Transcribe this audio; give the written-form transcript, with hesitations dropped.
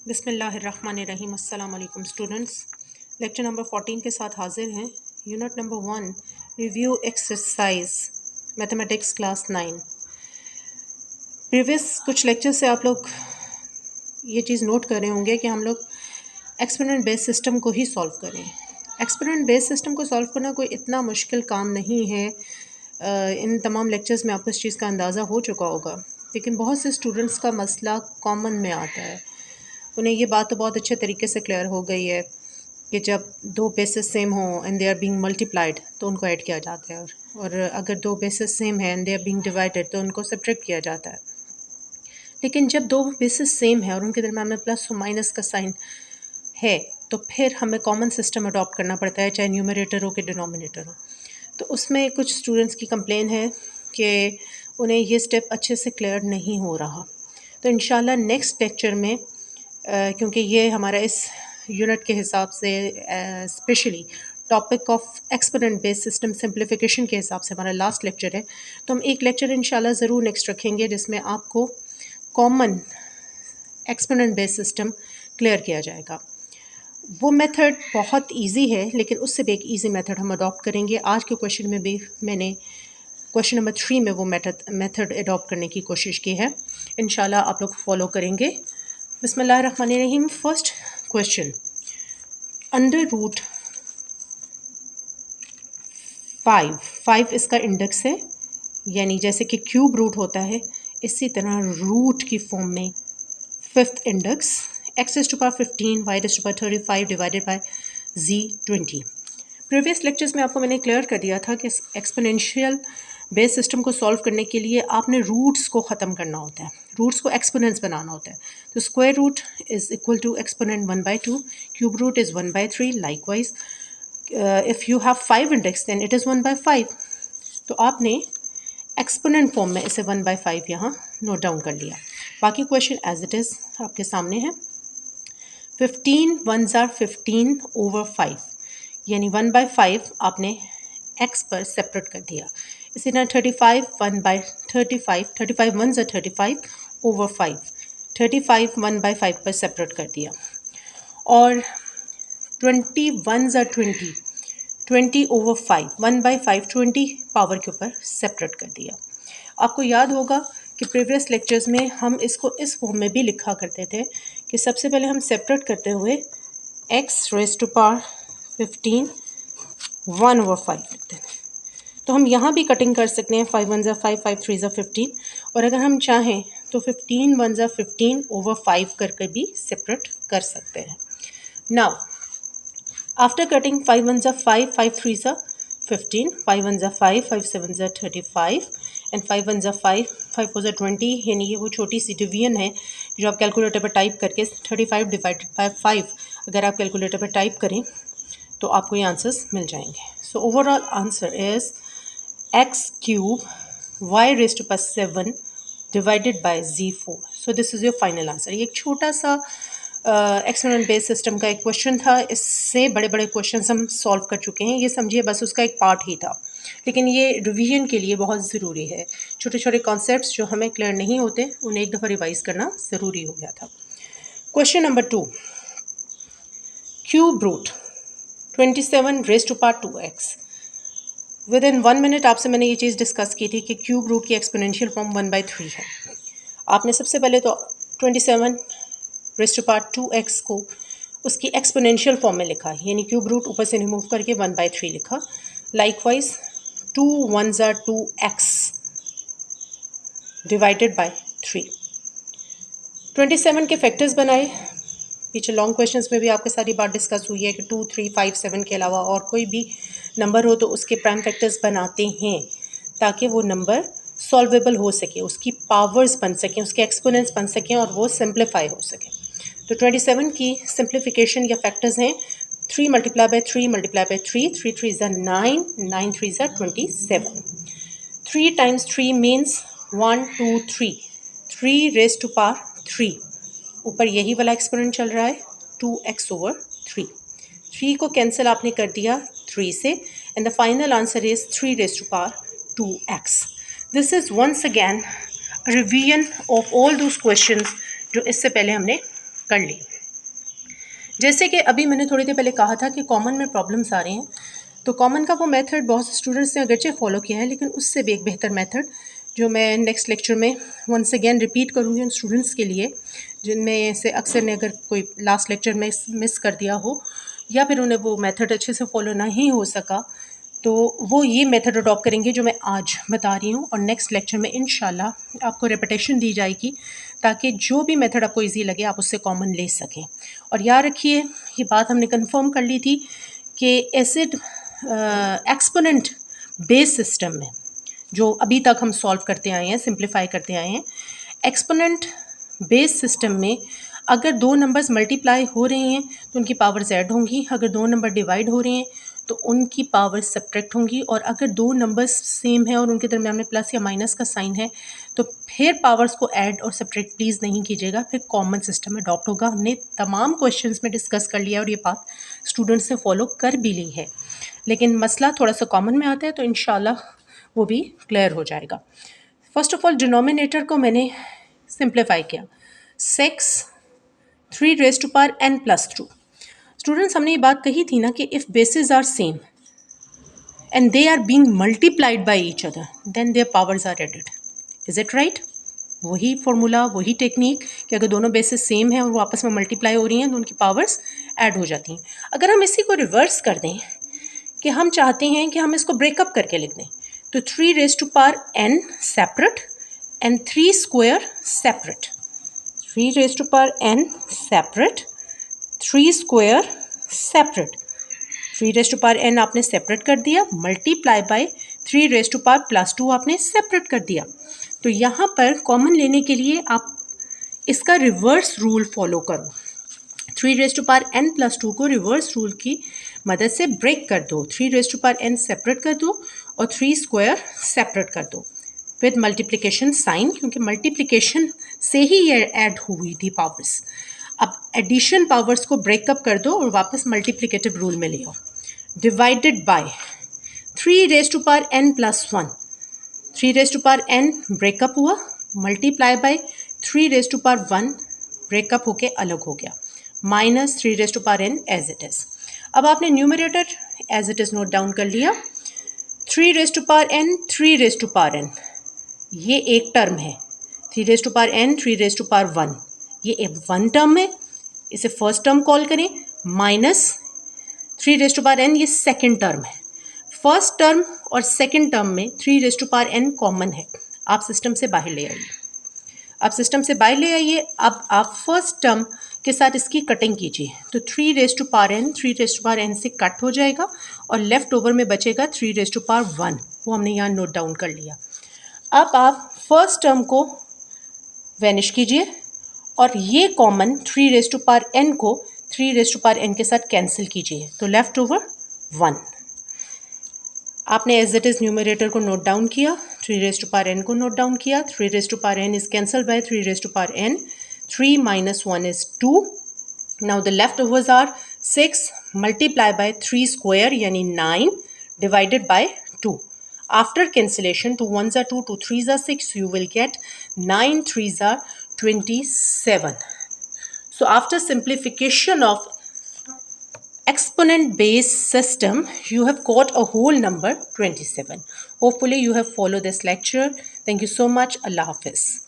बिस्मिल्लाहिर्रहमानिर्रहीम। अस्सलाम वालेकुम स्टूडेंट्स। लेक्चर नंबर 14 के साथ हाजिर हैं। Unit number 1 review exercise mathematics class 9। Previous कुछ लेक्चर से आप लोग ये चीज़ नोट कर रहे होंगे कि हम लोग एक्सपोनेंट बेस सिस्टम को ही सॉल्व करें। एक्सपोनेंट बेस सिस्टम को सॉल्व करना कोई इतना मुश्किल काम नहीं है। इन तमाम लेक्चर्स में आपको इस चीज़ का अंदाज़ा हो चुका होगा, लेकिन बहुत से स्टूडेंट्स का मसला कॉमन में आता है। उन्हें ये बात तो बहुत अच्छे तरीके से क्लियर हो गई है कि जब दो बेसिस सेम हो and they are being multiplied तो उनको ऐड किया जाता है, और अगर दो बेसिस सेम है and they are being divided तो उनको सब्ट्रैक्ट किया जाता है। लेकिन जब दो बेसिस सेम है और उनके दरम्यान में प्लस और माइनस का साइन है तो फिर हमें कॉमन सिस्टम अडॉप्ट करना पड़ता है, चाहे न्यूमरेटर हो कि डिनोमिनेटर हो। तो उसमें कुछ स्टूडेंट्स की कंप्लेन है कि उन्हें ये स्टेप अच्छे से क्लियर नहीं हो रहा। तो इंशाल्लाह नेक्स्ट लेक्चर में क्योंकि ये हमारा इस यूनिट के हिसाब से specially topic of exponent base system simplification के हिसाब से हमारा लास्ट लेक्चर है, तो हम एक लेक्चर इंशाल्लाह ज़रूर नेक्स्ट रखेंगे जिसमें आपको common exponent base system clear किया जाएगा। वो मेथड बहुत इजी है, लेकिन उससे भी एक इजी मेथड हम अडॉप्ट करेंगे। आज के क्वेश्चन में भी मैंने क्वेश्चन नंबर 3 में वो मेथड अडॉप्ट करने की कोशिश की है। इंशाल्लाह आप लोग फॉलो करेंगे। बिस्मिल्लाहिर्रहमानिर्रहीम। फर्स्ट क्वेश्चन, अंडर रूट 5 इसका इंडेक्स है, यानी जैसे कि क्यूब रूट होता है इसी तरह रूट की फॉर्म में fifth index x is to power 15 y is to power 35 divided by z 20। Previous lectures में आपको मैंने क्लियर कर दिया था कि एक्सपोनेंशियल बेस सिस्टम को सॉल्व करने के लिए आपने रूट्स को ख़त्म करना होता है, रूट्स को एक्सपोनेंट्स बनाना होता है। तो square root is equal to exponent 1/2, cube root is 1/3। Likewise if you have 5 index then it is 1/5। तो आपने एक्सपोनेंट फॉर्म में इसे 1/5 यहाँ नोट डाउन कर लिया। बाकी क्वेश्चन एज इट इज़ आपके सामने है। 15 1s are 15 over 5, यानी 1/5 आपने x पर सेपरेट कर दिया। इसी तरह 35 1/35, 35 1s are 35 over 5, 35 1/5 पर सेपरेट कर दिया। और 20 1s are 20, 20 over 5, 1/5 20 पावर के ऊपर सेपरेट कर दिया। आपको याद होगा कि प्रीवियस लेक्चर्स में हम इसको इस फॉर्म में भी लिखा करते थे कि सबसे पहले हम सेपरेट करते हुए x रेज़ टू पावर 15 1/5 लिखते हैं। तो हम यहाँ भी कटिंग कर सकते हैं, 5 1s are 5, 5 3s are 15, और अगर हम चाहें तो 15 1s are 15 over 5 करके भी सेपरेट कर सकते हैं। Now after cutting 5 1s are 5, 5 3s are 15, 5 1s are 5, 5 7s are 35 and 5 1s are 5, 5 4s are 20। यानी ये वो छोटी सी डिवीजन है जो आप कैलकुलेटर पर टाइप करके 35 डिवाइडेड बाय 5 अगर आप कैलकुलेटर पर टाइप करें तो आपको ये आंसर्स मिल जाएंगे। So overall answer is x क्यूब y raise to power 7 divided by z4। So this is your final answer. ये एक छोटा सा एक्सपोनेंट बेस सिस्टम का एक क्वेश्चन था। इससे बड़े बड़े क्वेश्चंस हम सॉल्व कर चुके हैं, ये समझिए बस उसका एक पार्ट ही था, लेकिन ये रिवीजन के लिए बहुत ज़रूरी है। छोटे छोटे कॉन्सेप्ट्स जो हमें क्लियर नहीं होते उन्हें एक दफ़ा रिवाइज करना ज़रूरी हो गया था। Question number 2, cube root 27 raise to power 2x। Within 1 minute आपसे मैंने ये चीज़ डिस्कस की थी कि क्यूब रूट की एक्सपोनेंशियल फॉर्म 1/3 है। आपने सबसे पहले तो 27 रेज़ टू पावर 2x को उसकी एक्सपोनेंशियल फॉर्म में लिखा, यानी क्यूब रूट ऊपर से रिमूव करके 1/3 लिखा। Likewise 2 1s are 2x divided by 3। 27 के फैक्टर्स बनाए। पीछे लॉन्ग क्वेश्चंस में भी आपके साथ ये बात डिस्कस हुई है कि 2 3 5 7 के अलावा और कोई भी नंबर हो तो उसके प्राइम फैक्टर्स बनाते हैं ताकि वो नंबर सॉल्वेबल हो सके, उसकी पावर्स बन सकें, उसके एक्सपोनेंट्स बन सकें और वो सिंप्लीफाई हो सके। तो 27 की सिंप्लीफिकेशन या फैक्टर्स हैं 3 multiply by 3 multiply by 3, 3 3s are 9, 9 3s are 27। 3 times 3 means 1 2 3, 3 raise to power 3। ऊपर यही वाला एक्सपोनेंट चल रहा है 2x over 3। 3 को कैंसिल आपने कर दिया 3 से, and the final answer is 3 raise to power 2x। This is once again revision of all those questions जो इससे पहले हमने कर ली। जैसे कि अभी मैंने थोड़ी देर पहले कहा था कि कॉमन में प्रॉब्लम्स आ रहे हैं, तो कॉमन का वो मेथड बहुत से स्टूडेंट्स ने अगरचे फॉलो किया है, लेकिन उससे भी एक बेहतर मेथड जो मैं नेक्स्ट लेक्चर में वंस अगेन रिपीट करूँगी उन स्टूडेंट्स के लिए जिनमें से अक्सर ने अगर कोई लास्ट लेक्चर में मिस कर दिया हो या फिर उन्हें वो मेथड अच्छे से फॉलो नहीं हो सका, तो वो ये मेथड अडॉप्ट करेंगे जो मैं आज बता रही हूँ, और नेक्स्ट लेक्चर में इंशाल्लाह आपको रेपिटेशन दी जाएगी ताकि जो भी मेथड आपको इजी लगे आप उससे कॉमन ले सकें। और याद रखिए, ये बात हमने कंफर्म कर ली थी कि एसिड एक्सपोनेंट बेस सिस्टम में जो अभी तक हम सॉल्व करते आए हैं, सिंप्लीफाई करते आए हैं, एक्सपोनेंट बेस सिस्टम में अगर दो नंबर्स मल्टीप्लाई हो रहे हैं तो उनकी पावर्स ऐड होंगी, अगर दो नंबर डिवाइड हो रहे हैं तो उनकी पावर्स सब्ट्रैक्ट होंगी, और अगर दो नंबर्स सेम है और उनके दरमियान में प्लस या माइनस का साइन है तो फिर पावर्स को ऐड और सब्ट्रैक्ट प्लीज़ नहीं कीजिएगा, फिर कॉमन सिस्टम अडॉप्ट होगा। हमने तमाम क्वेश्चंस में डिस्कस कर लिया और ये बात स्टूडेंट्स ने फॉलो कर भी ली है, लेकिन मसला थोड़ा सा कॉमन में आता है तो इंशाल्लाह वो भी क्लियर हो जाएगा। फर्स्ट ऑफ ऑल डिनोमिनेटर को मैंने सिंप्लीफाई किया, 6 3 raise to power n plus 2। Students, हमने ये बात कही थी ना कि if bases are same and they are being multiplied by each other then their powers are added. Is it right? वही फॉर्मूला, वही टेक्निक कि अगर दोनों बेसिस सेम हैं और वो आपस में मल्टीप्लाई हो रही हैं तो उनकी पावर्स ऐड हो जाती हैं। अगर हम इसी को रिवर्स कर दें कि हम चाहते हैं कि हम इसको ब्रेकअप करके लिख दें, तो 3 raise to power n separate and 3 square separate, 3 raise to power n separate, 3 square separate. 3 raise to power n आपने सेपरेट कर दिया, multiply by 3 raise to power plus 2 आपने सेपरेट कर दिया। तो यहाँ पर कॉमन लेने के लिए आप इसका रिवर्स रूल फॉलो करो। 3 raise to power n plus 2 को रिवर्स रूल की मदद से ब्रेक कर दो, 3 raise to power n separate कर दो और 3 स्क्वायर सेपरेट कर दो विद मल्टीप्लिकेशन साइन, क्योंकि मल्टीप्लिकेशन से ही ये ऐड हुई थी पावर्स। अब एडिशन पावर्स को ब्रेकअप कर दो और वापस मल्टीप्लिकेटिव रूल में ले आओ। Divided by 3 raise to power n plus 1, 3 raise to power n breakup हुआ, multiply by 3 raise to power 1 breakup होके अलग हो गया, minus 3 raise to power n as it is. अब आपने numerator as it is note down कर लिया, 3 raise to power n 3 raise to power n, ये एक टर्म है, 3 raise to power n 3 raise to power 1, ये एक वन टर्म है, इसे फर्स्ट टर्म कॉल करें, minus 3 raise to power n ये सेकेंड टर्म है। फर्स्ट टर्म और सेकेंड टर्म में 3 raise to power n common है, आप सिस्टम से बाहर ले आइए, आप सिस्टम से बाहर ले आइए। अब आप फर्स्ट टर्म के साथ इसकी कटिंग कीजिए, तो 3 raise to power n 3 raise to power n से कट हो जाएगा और लेफ्ट ओवर में बचेगा 3 रेज़ टू पावर 1, वो हमने यहाँ नोट डाउन कर लिया। अब आप फर्स्ट टर्म को वैनिश कीजिए और ये common 3 raise to power n को 3 रेज़ टू पावर n के साथ कैंसिल कीजिए, तो लेफ्ट ओवर 1। आपने एज इट इज़ न्यूमरेटर को नोट डाउन किया, 3 रेज़ टू पावर n को नोट डाउन किया, 3 raise to power n is cancel by 3 raise to power n, 3 minus 1 is 2। Now the leftovers are 6 multiplied by 3 square यानी 9 divided by 2. After cancellation, 2 1s are 2, 2 3s are 6, you will get 9 3s are 27. So after simplification of exponent based system, you have got a whole number 27. Hopefully you have followed this lecture. Thank you so much. Allah Hafiz.